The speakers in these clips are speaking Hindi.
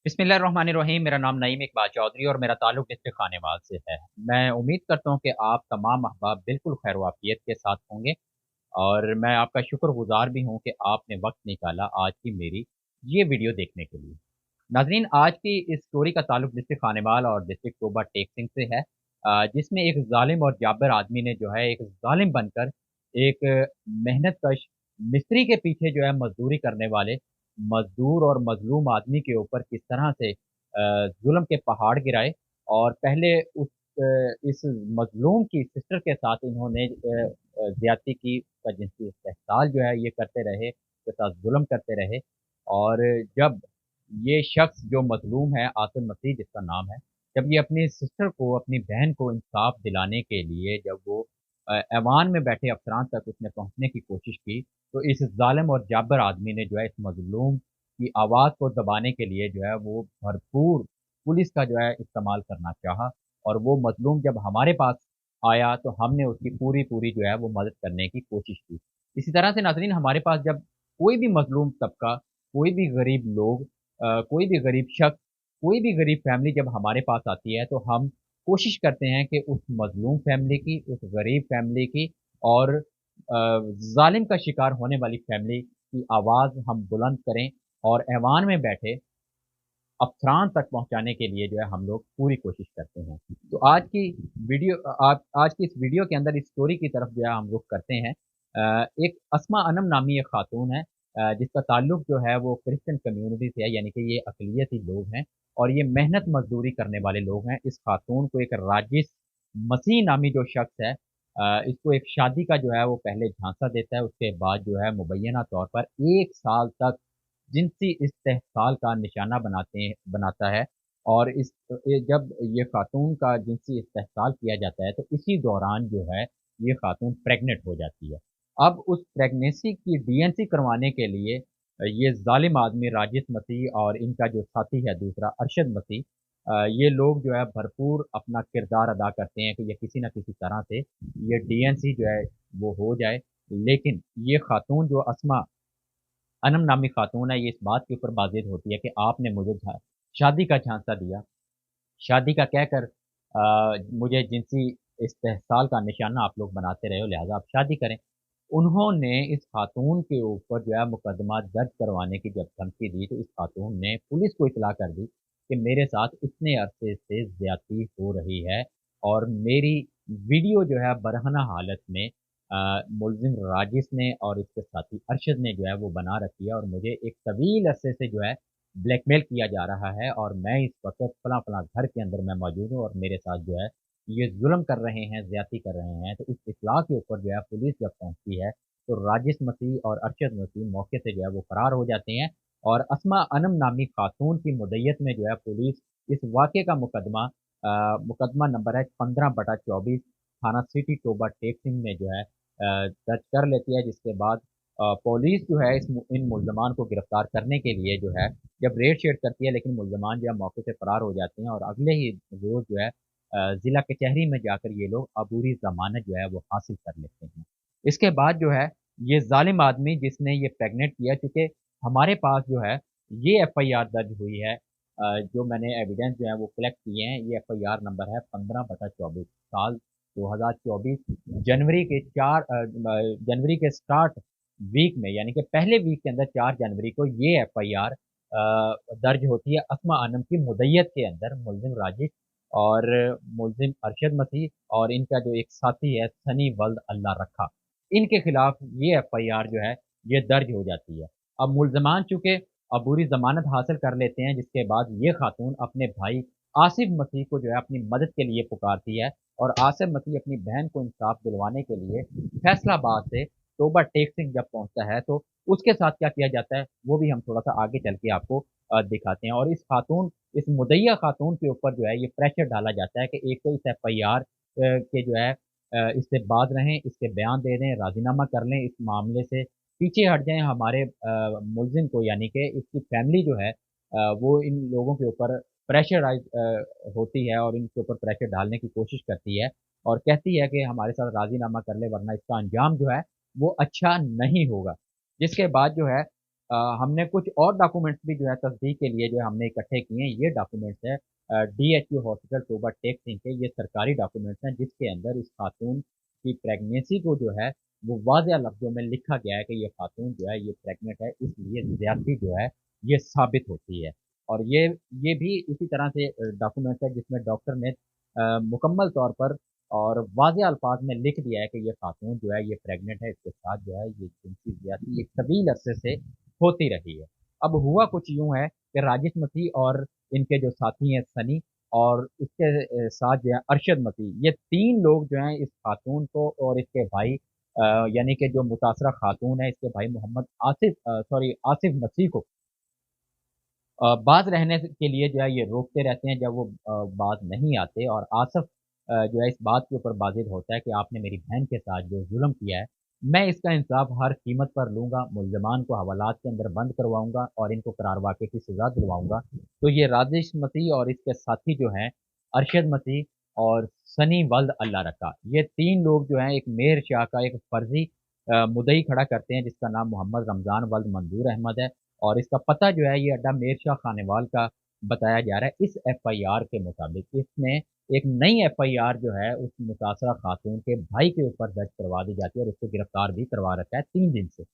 बिस्मिल्लाहिर्रहमानिर्रहीम। मेरा नाम नईम इकबाल चौधरी और मेरा ताल्लुक डिस्ट्रिक्ट खानेवाल से है। मैं उम्मीद करता हूँ कि आप तमाम अहबाब बिल्कुल खैर वाफियत के साथ होंगे और मैं आपका शुक्रगुजार भी हूँ कि आपने वक्त निकाला आज की मेरी ये वीडियो देखने के लिए। नाज़रीन, आज की इस स्टोरी का ताल्लुक डिस्ट्रिक्ट खानेवाल और डिस्ट्रिक्ट तोबा टेक सिंह से है, जिसमें एक ज़ालिम और जाबिर आदमी ने जो है एक ज़ालिम बनकर एक मेहनतकश मिस्त्री के पीछे जो है मज़दूरी करने वाले मज़दूर और मज़लूम आदमी के ऊपर किस तरह से ज़ुल्म के पहाड़ गिराए और पहले इस मज़लूम की सिस्टर के साथ इन्होंने ज़्यादती की, उसका जिनसी इस्तेहसाल जो है ये करते रहे, उसके साथ ज़ुल्म करते रहे और जब ये शख्स जो मज़लूम है, आसिम मसीह जिसका नाम है, जब ये अपनी सिस्टर को, अपनी बहन को इंसाफ़ दिलाने के लिए जब वो ऐवान में बैठे अफ़सरान तक उसने पहुँचने की कोशिश की, तो इस ज़ालिम और जाबिर आदमी ने जो है इस मज़लूम की आवाज़ को दबाने के लिए जो है वो भरपूर पुलिस का जो है इस्तेमाल करना चाहा और वो मज़लूम जब हमारे पास आया, तो हमने उसकी पूरी-पूरी जो है वो मदद करने की कोशिश की। इसी तरह से नाज़रीन, हमारे पास जब कोई भी मज़लूम तबका, कोई भी गरीब लोग, कोई भी गरीब शख्स, कोई भी गरीब फैमिली जब हमारे पास आती है, तो हम कोशिश करते हैं कि उस मज़लूम फैमिली की, उस गरीब फैमिली की और ज़ालिम का शिकार होने वाली फैमिली की आवाज़ हम बुलंद करें और ऐवान में बैठे अफ़सरान तक पहुँचाने के लिए जो है हम लोग पूरी कोशिश करते हैं। तो आज की इस वीडियो के अंदर इस स्टोरी की तरफ जो है हम रुख करते हैं। एक अस्मा अनम नामी एक खातून है, जिसका ताल्लुक जो है वो क्रिश्चियन कम्युनिटी से है, यानी कि ये अक़लियती लोग हैं और ये मेहनत मज़दूरी करने वाले लोग हैं। इस खातून को एक राजिस मसीह नामी जो शख्स है, इसको एक शादी का जो है वो पहले झांसा देता है, उसके बाद जो है मुबैना तौर पर 1 साल तक जिनसी इस्तेहसाल का निशाना बनाता है और जब ये खातून का जिनसी इस्तेहसाल किया जाता है, तो इसी दौरान जो है ये खातून प्रेग्नेंट हो जाती है। अब उस प्रेगनेंसी की डीएनसी करवाने के लिए ये ज़ालिम आदमी राजिस मसीह और इनका जो साथी है दूसरा अरशद मसीह, ये लोग जो है भरपूर अपना किरदार अदा करते हैं कि ये किसी न किसी तरह से ये डीएनसी जो है वो हो जाए। लेकिन ये खातून जो अस्मा अनम नामी खातून है, ये इस बात के ऊपर बाज़िद होती है कि आपने मुझे शादी का झांसा दिया, शादी का कहकर मुझे जिनसी इस्तेहसाल का निशाना आप लोग बनाते रहे हो, लिहाज़ा आप शादी करें। उन्होंने इस खातून के ऊपर जो है मुकदमा दर्ज करवाने की जब धमकी दी, तो इस खातून ने पुलिस को इत्तला कर दी कि मेरे साथ इतने अरसे से ज़्यादती हो रही है और मेरी वीडियो जो है बरहना हालत में मुल्ज़िम राजिस ने और इसके साथी अरशद ने जो है वो बना रखी है और मुझे एक तवील अरसे से जो है ब्लैकमेल किया जा रहा है और मैं इस वक़्त फलाँ-फलाँ घर के अंदर मैं मौजूद हूँ और मेरे साथ जो है ये ज़ुल्म कर रहे हैं, ज़्यादती कर रहे हैं। तो इस इत्तला के ऊपर जो है पुलिस जब पहुँचती है, तो राजिस मसीह और अरशद मसीह मौके से जो है वो फ़रार हो जाते हैं और अस्मा अनम नामी खातून की मुद्दयत में जो है पुलिस इस वाक़ये का मुकदमा नंबर है 15/24 थाना सिटी टोबा टेक सिंह में जो है दर्ज कर लेती है, जिसके बाद पुलिस जो है इन मुल्ज़मान को गिरफ्तार करने के लिए जो है जब रेड-शेड करती है, लेकिन मुल्ज़मान जो है मौके से फ़रार हो जाते हैं और अगले ही रोज़ जो है ज़िला कचहरी में जाकर ये लोग अबूरी ज़मानत जो है वो हासिल कर लेते हैं। इसके बाद जो है ये ज़ालिम आदमी जिसने ये प्रेग्नेंट किया, चूँकि हमारे पास जो है ये एफआईआर दर्ज हुई है, जो मैंने एविडेंस जो है वो कलेक्ट किए हैं, ये एफआईआर नंबर है 15/24 साल 2024 जनवरी के 4 जनवरी के स्टार्ट वीक में, यानी कि पहले वीक के अंदर 4 जनवरी को ये एफआईआर दर्ज होती है अस्मा अनम की मुद्दयत के अंदर मुल्ज़िम राजिक और मुल्ज़िम अरशद मसीह और इनका जो एक साथी है सनी वल्द अल्लाह रखा, इनके खिलाफ ये एफआईआर जो है ये दर्ज हो जाती है। अब मुल्ज़मान चूँकि अबूरी ज़मानत हासिल कर लेते हैं, जिसके बाद ये खातून अपने भाई आसिफ मसीह को जो है अपनी मदद के लिए पुकारती है और आसिफ मसीह अपनी बहन को इंसाफ दिलवाने के लिए फैसलाबाद से तोबा टेक सिंह जब पहुँचता है, तो उसके साथ क्या किया जाता है, वो भी हम थोड़ा-सा आगे चल के आपको दिखाते हैं और इस मुद्दईया खातून के ऊपर जो है ये प्रेशर डाला जाता है कि एक तो इस एफआईआर के जो है इससे बाज़ रहें, इसके बयान दे दें, राज़ीनामा कर लें, इस मामले से पीछे हट जाएँ, हमारे मुल्ज़िम को यानी कि इसकी फैमिली जो है वो इन लोगों के ऊपर प्रेशराइज़ होती है और इनके ऊपर प्रेशर डालने की कोशिश करती है और कहती है कि हमारे साथ राज़ीनामा कर ले वरना इसका अंजाम जो है वो अच्छा नहीं होगा। जिसके बाद जो है हमने कुछ और डॉक्यूमेंट्स भी जो है तस्दीक के लिए जो है हमने इकट्ठे किए हैं। ये डॉक्यूमेंट्स है डीएचयू हॉस्पिटल तोबा टेक सिंह के, ये सरकारी डॉक्यूमेंट्स हैं जिसके अंदर इस खातून की प्रेगनेंसी को जो है वो वाज़ेह लफ्ज़ों में लिखा गया है कि ये खातून जो है ये प्रेग्नेंट है, इसलिए ज़्यादती जो है ये साबित होती है। और ये भी इसी तरह से डॉक्यूमेंट्स है जिसमें डॉक्टर ने मुकम्मल तौर पर और वाज़ेह अल्फाज में लिख दिया है कि ये खातून जो है ये प्रेग्नेंट है, इसके साथ जो है ये जिनसी ज़्यादती एक तवील अरसे से होती रही है। अब हुआ कुछ यूँ है कि राजिश मसीह और इनके जो साथी हैं सनी और उसके साथ जो है अरशद मसीह, ये 3 लोग जो हैं इस खातून को और इसके भाई यानी कि जो मुतासरा खातून है इसके भाई मोहम्मद आसिफ मसीह को बाज़ रहने के लिए जो है ये रोकते रहते हैं जब वो बाज़ नहीं आते और आसिफ जो है इस बात के ऊपर बाज़िद होता है कि आपने मेरी बहन के साथ जो ज़ुल्म किया है, मैं इसका इंसाफ हर कीमत पर लूँगा, मुल्ज़िमान को हवालात के अंदर बंद करवाऊँगा और इनको करार वाक़े की सज़ा दिलवाऊँगा। तो ये राजिश मसीह और इसके साथी जो हैं अरशद मसीह और सनी वल्द अल्लाह रक्का, ये 3 लोग जो हैं एक मेहर शाह का एक फ़र्ज़ी मुद्दई खड़ा करते हैं जिसका नाम मोहम्मद रमज़ान वल्द मंजूर अहमद है। और इसका पता जो है ये अड्डा मेर शाह खानेवाल का बताया जा रहा है। इस एफआईआर के मुताबिक इसमें एक नई एफआईआर जो है उस मुतासरा खातून के भाई के ऊपर दर्ज करवा दी जाती है और उसको गिरफ्तार भी करवा रखा है 3 दिन से।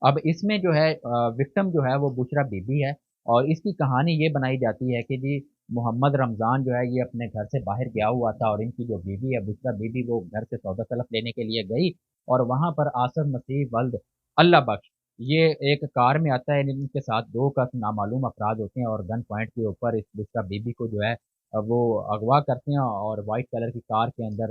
अब इसमें जो है विक्टिम जो है वो बुशरा बीबी है और इसकी कहानी ये बनाई जाती है कि जी मोहम्मद रमज़ान जो है ये अपने घर से बाहर गया हुआ था और इनकी जो बीवी है बुशरा बीबी वो घर से सौदा तलफ लेने के लिए गई और वहाँ पर आसिफ मसीह वल्द अल्लाह बख्श ये एक कार में आता है, इनके साथ 2 का नामालूम अफराद होते हैं और गन पॉइंट के ऊपर इस बुशरा बीबी को जो है वो अगवा करते हैं और व्हाइट कलर की कार के अंदर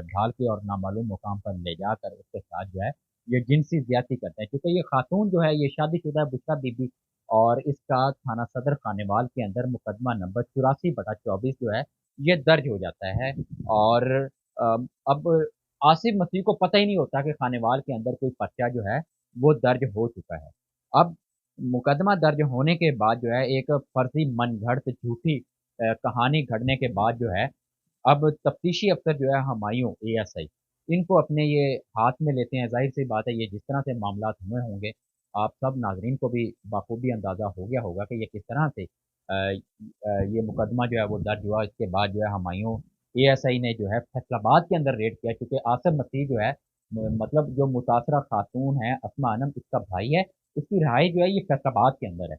ढाल के और नामालूम मुकाम पर ले जाकर उसके साथ जो है ये जिनसी ज़्यादती करते हैं। क्योंकि ये खातून जो है ये शादीशुदा है बुशरा बीबी और इसका थाना सदर खानेवाल के अंदर मुकदमा नंबर 84/24 जो है ये दर्ज हो जाता है और अब आसिफ मसीह को पता ही नहीं होता कि खानेवाल के अंदर कोई पर्चा जो है वो दर्ज हो चुका है। अब मुकदमा दर्ज होने के बाद जो है एक फर्जी मनगढ़ंत झूठी कहानी घड़ने के बाद जो है अब तफ्तीशी अफसर जो है हुमायूं एएसआई इनको अपने ये हाथ में लेते हैं। ज़ाहिर-सी बात है ये जिस तरह से मामलात हुए होंगे, आप सब नाज़रीन को भी बाखूबी अंदाज़ा हो गया होगा कि ये किस तरह से ये मुकदमा जो है वो दर्ज हुआ। इसके बाद जो है हुमायूं एएसआई ने जो है फैसलाबाद के अंदर रेड किया क्योंकि आसिफ मसीह जो है मतलब जो मुतासरा खातून है अस्मा अनम इसका भाई है, उसकी रिहाई जो है ये फैसलाबाद के अंदर है।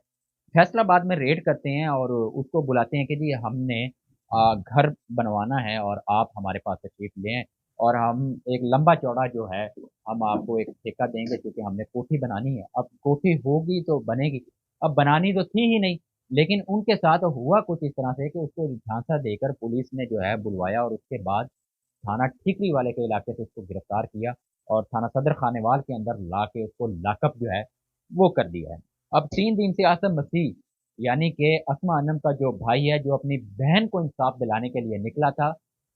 फैसलाबाद में रेड करते हैं और उसको बुलाते हैं कि जी हमने घर बनवाना है और आप हमारे पास तशरीफ़ लें और हम एक लंबा चौड़ा जो है हम आपको एक ठेका देंगे क्योंकि हमने कोठी बनानी है। अब कोठी होगी तो बनेगी, अब बनानी तो थी ही नहीं, लेकिन उनके साथ हुआ कुछ इस तरह से कि उसको झांसा देकर पुलिस ने जो है बुलवाया और उसके बाद थाना ठीकरी वाले के इलाके से उसको गिरफ्तार किया और थाना सदर खानेवाल के अंदर ला के उसको लॉकअप जो है वो कर दिया है। अब 3 दिन से आसिफ मसीह यानी कि अस्मा अनम का जो भाई है जो अपनी बहन को इंसाफ दिलाने के लिए निकला था,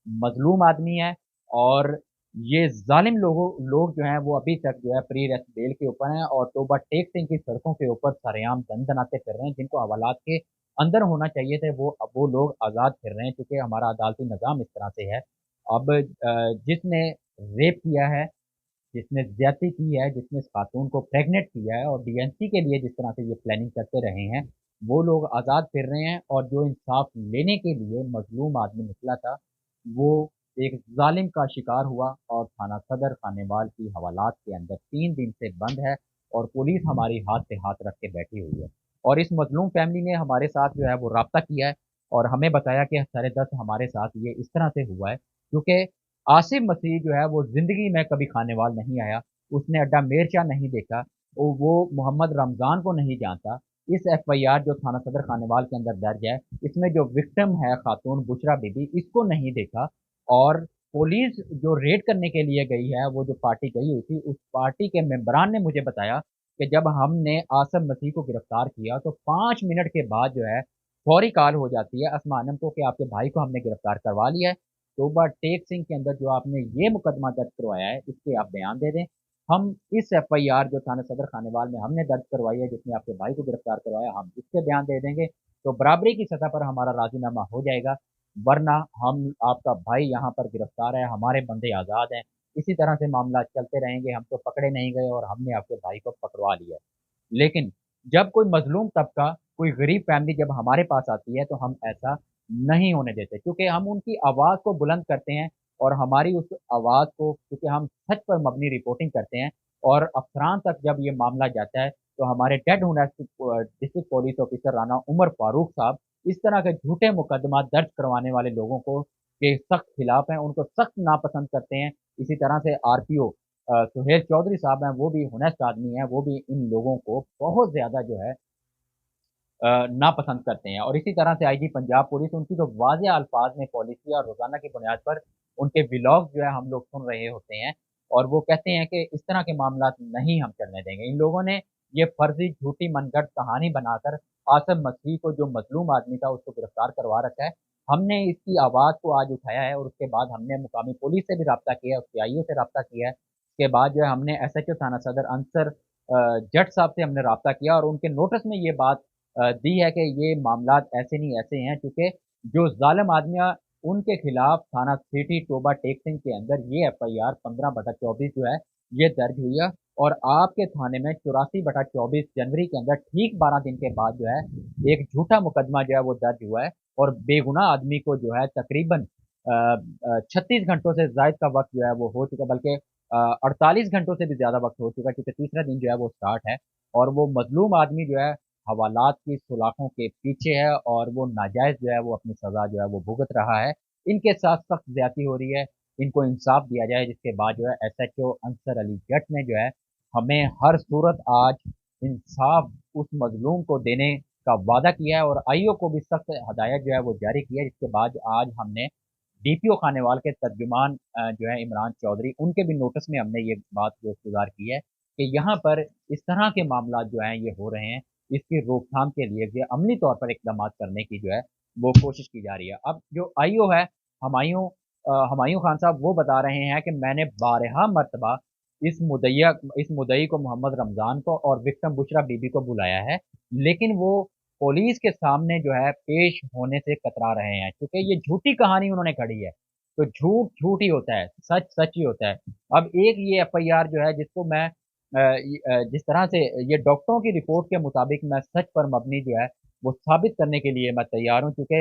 मज़लूम आदमी है और ये ज़ालिम लोग जो हैं वो अभी तक जो है प्री अरेस्ट बेल के ऊपर हैं और तोबा टेक सिंह की सड़कों के ऊपर सरेआम दंदनाते फिर रहे हैं जिनको हवालात के अंदर होना चाहिए थे वो अब वो लोग आज़ाद फिर रहे हैं क्योंकि हमारा अदालती निज़ाम इस तरह से है। अब जिसने रेप किया है, जिसने ज़्यादती की है, जिसने इस खातून को प्रेग्नेंट किया है और डीएनसी के लिए जिस तरह से ये प्लानिंग करते रहे हैं, वो लोग आज़ाद फिर रहे हैं और जो इंसाफ लेने के लिए मज़लूम आदमी निकला था, वो एक ज़ालिम का शिकार हुआ और थाना सदर खानेवाल की हवालात के अंदर 3 दिन से बंद है और पुलिस हमारी हाथ पे हाथ रख के बैठी हुई है। और इस मज़लूम फैमिली ने हमारे साथ जो है वो राब्ता किया है और हमें बताया कि सरे दस्त हमारे साथ ये इस तरह से हुआ है क्योंकि आसिफ मसीह जो है वो ज़िंदगी में कभी खानेवाल नहीं आया, उसने अड्डा मेरचा नहीं देखा, वो मोहम्मद रमज़ान को नहीं जानता। इस एफआईआर जो थाना सदर खानेवाल के अंदर दर्ज है, इसमें जो विक्टिम है खातून बुशरा बीबी इसको नहीं देखा और पुलिस जो रेड करने के लिए गई है, वो जो पार्टी गई हुई थी, उस पार्टी के मेंबरान ने मुझे बताया कि जब हमने आसिफ मसीह को गिरफ्तार किया तो 5 मिनट के बाद जो है फौरी कॉल हो जाती है अस्मा अनम को कि आपके भाई को हमने गिरफ्तार करवा लिया है। तोबा टेक सिंह के अंदर जो आपने ये मुकदमा दर्ज करवाया है, इसके आप बयान दे दें। हम इस एफआईआर जो थाना सदर खानेवाल में हमने दर्ज करवाई है, जिसमें आपके भाई को गिरफ्तार करवाया, हम इसके बयान दे देंगे, तो बराबरी की सतह पर हमारा राजीनामा हो जाएगा। वरना हम आपका भाई यहाँ पर गिरफ्तार है, हमारे बंदे आज़ाद हैं। इसी तरह से मामला चलते रहेंगे, हम तो पकड़े नहीं गए और हमने आपके भाई को पकड़वा लिया है। लेकिन जब कोई मज़लूम तबका, कोई गरीब फैमिली जब हमारे पास आती है तो हम ऐसा नहीं होने देते, क्योंकि हम उनकी आवाज़ को बुलंद करते हैं और हमारी उस आवाज़ को, क्योंकि हम सच पर मबनी रिपोर्टिंग करते हैं और अफसरान तक जब ये मामला जाता है, तो हमारे डेड district police officer Rana Umar Farooq साहब इस तरह के झूठे मुकदमा दर्ज करवाने वाले लोगों को के सख्त खिलाफ हैं, उनको सख्त नापसंद करते हैं। इसी तरह से आरपीओ सुहेल चौधरी साहब हैं, वो भी होनेस्ट आदमी हैं, वो भी इन लोगों को बहुत ज़्यादा जो है नापसंद करते हैं। और इसी तरह से आईजी पंजाब पुलिस, उनकी जो वाज़ेह अल्फाज में पॉलिसी और रोज़ाना की बुनियाद पर उनके व्लॉग जो है हम लोग सुन रहे होते हैं और वो कहते हैं कि इस तरह के मामलात नहीं हम चलने देंगे। इन लोगों ने ये फर्जी झूठी मनगढ़ंत कहानी बनाकर आसिम मसीह को, जो मज़लूम आदमी था, उसको गिरफ्तार करवा रखा है। हमने इसकी आवाज़ को आज उठाया है और उसके बाद हमने मुकामी पुलिस से भी राब्ता किया है, उसके आईओ से राब्ता किया है। उसके बाद जो है हमने एसएचओ थाना सदर अंसर जट साहब से हमने राब्ता किया और उनके नोटिस में ये बात दी है कि ये मामलात ऐसे नहीं ऐसे हैं, क्योंकि जो ज़ालिम आदमियाँ, उनके खिलाफ थाना सिटी टोबा टेक सिंह के अंदर ये एफआईआर 15/24 जो है ये दर्ज हुई है और आपके थाने में 84/24 जनवरी के अंदर ठीक 12 दिन के बाद जो है एक झूठा मुकदमा जो है वो दर्ज हुआ है और बेगुनाह आदमी को जो है तकरीबन 36 घंटों से जायद का वक्त जो है वो हो चुका, बल्कि 48 घंटों से भी ज़्यादा वक्त हो चुका, क्योंकि तीसरा दिन जो है वो स्टार्ट है और वो मजलूम आदमी जो है हवालात की सुलाखों के पीछे है और वो नाजायज़ जो है वो अपनी सज़ा जो है वो भुगत रहा है। इनके साथ सख्त ज़्यादती हो रही है, इनको इंसाफ दिया जाए, जिसके बाद जो है एसएचओ अंसर अली जट ने जो है हमें हर सूरत आज इंसाफ उस मज़लूम को देने का वादा किया है और आईओ को भी सख्त हदायत जो है वो जारी की है, जिसके बाद आज हमने डीपीओ खानेवाल के तर्जुमान जो है इमरान चौधरी, उनके भी नोटिस में हमने ये बात गुज़ार की है कि यहाँ पर इस तरह के मामलात जो हैं ये हो रहे हैं, इसकी रोकथाम के लिए जो है अमली तौर पर इक़दामात करने की जो है वो कोशिश की जा रही है। अब जो आईओ है, हुमायूं हुमायूं खान साहब, वो बता रहे हैं कि मैंने बारहा मर्तबा इस मुद्दई को, मोहम्मद रमज़ान को और विक्टिम बुशरा बीबी को बुलाया है, लेकिन वो पुलिस के सामने जो है पेश होने से कतरा रहे हैं, क्योंकि ये झूठी कहानी उन्होंने गढ़ी है। तो झूठ झूठ ही होता है, सच सच ही होता है। अब एक ये एफआईआर जो है जिसको मैं जिस तरह से ये डॉक्टरों की रिपोर्ट के मुताबिक मैं सच पर मबनी जो है वो साबित करने के लिए मैं तैयार हूँ, क्योंकि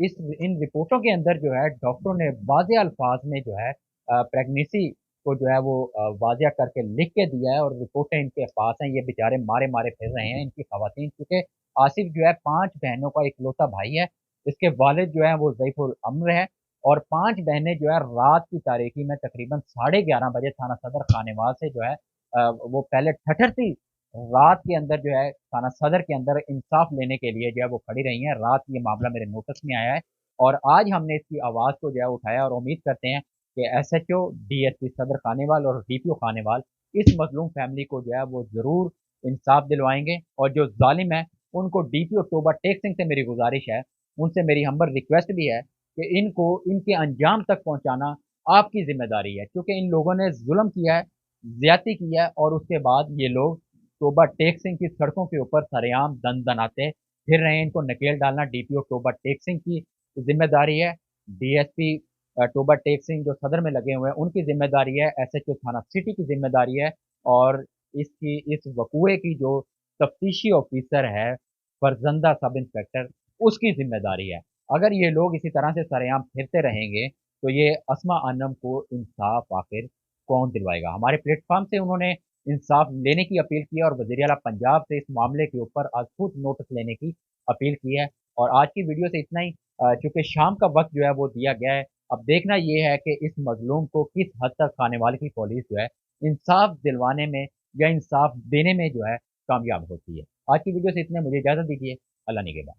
इस इन रिपोर्टों के अंदर जो है डॉक्टरों ने वाज़ेह अल्फाज में जो है प्रेगनेंसी को जो है वो वाज़ेह करके लिख के दिया है और रिपोर्टें इनके पास हैं। ये बेचारे मारे-मारे फिर रहे हैं, इनकी ख़वातीन, क्योंकि आसिफ जो है 5 बहनों का इकलौता भाई है। इसके वालिद जो है वो ज़ईफ़ुल अम्र है और 5 बहनें जो है रात की तारीकी में तकरीबन साढ़े 11 बजे थाना सदर खानेवाल से जो है वो पहले ठठरती रात के अंदर जो है थाना सदर के अंदर इंसाफ लेने के लिए जो है वो खड़ी रही हैं। रात ये मामला मेरे नोटिस में आया है और आज हमने इसकी आवाज़ को जो है उठाया और उम्मीद करते हैं कि एसएचओ, डीएसपी सदर खानेवाल और डीपीओ खानेवाल इस मज़लूम फैमिली को जो है वो ज़रूर इंसाफ दिलवाएँगे और जो ज़ालिम है उनको डीपीओ टोबा टेक सिंह से मेरी गुज़ारिश है, उनसे मेरी हम्बल रिक्वेस्ट भी है कि इनको इनके अंजाम तक पहुँचाना आपकी ज़िम्मेदारी है, क्योंकि इन लोगों ने ज़ुल्म किया है, ज़्यादती की है और उसके बाद ये लोग टोबा टेक सिंह की सड़कों के ऊपर सरेआम दनाते फिर रहे हैं। इनको नकेल डालना डीपीओ टोबा टेक सिंह की ज़िम्मेदारी है, डीएसपी टोबा टेक सिंह जो सदर में लगे हुए हैं उनकी ज़िम्मेदारी है, एसएचओ थाना सिटी की ज़िम्मेदारी है और इस वक़ूए की जो तफ्तीशी ऑफिसर है, फरजंदा सब इंस्पेक्टर, उसकी ज़िम्मेदारी है। अगर ये लोग इसी तरह से सरेआम फिरते रहेंगे, तो ये अस्मा अनम को इंसाफ आखिर कौन दिलवाएगा? हमारे प्लेटफ़ॉर्म से उन्होंने इंसाफ लेने की अपील की है और वज़ीर आला पंजाब से इस मामले के ऊपर आज खुद नोटिस लेने की अपील की है और आज की वीडियो से इतना ही। चूँकि शाम का वक़्त जो है वो दिया गया है, अब देखना ये है कि इस मज़लूम को किस हद तक खानेवाल की पुलिस जो है इंसाफ दिलवाने में या इंसाफ देने में जो है कामयाब होती है। आज की वीडियो से इतना, मुझे इजाज़त दीजिए। अल्लाह निगहबान।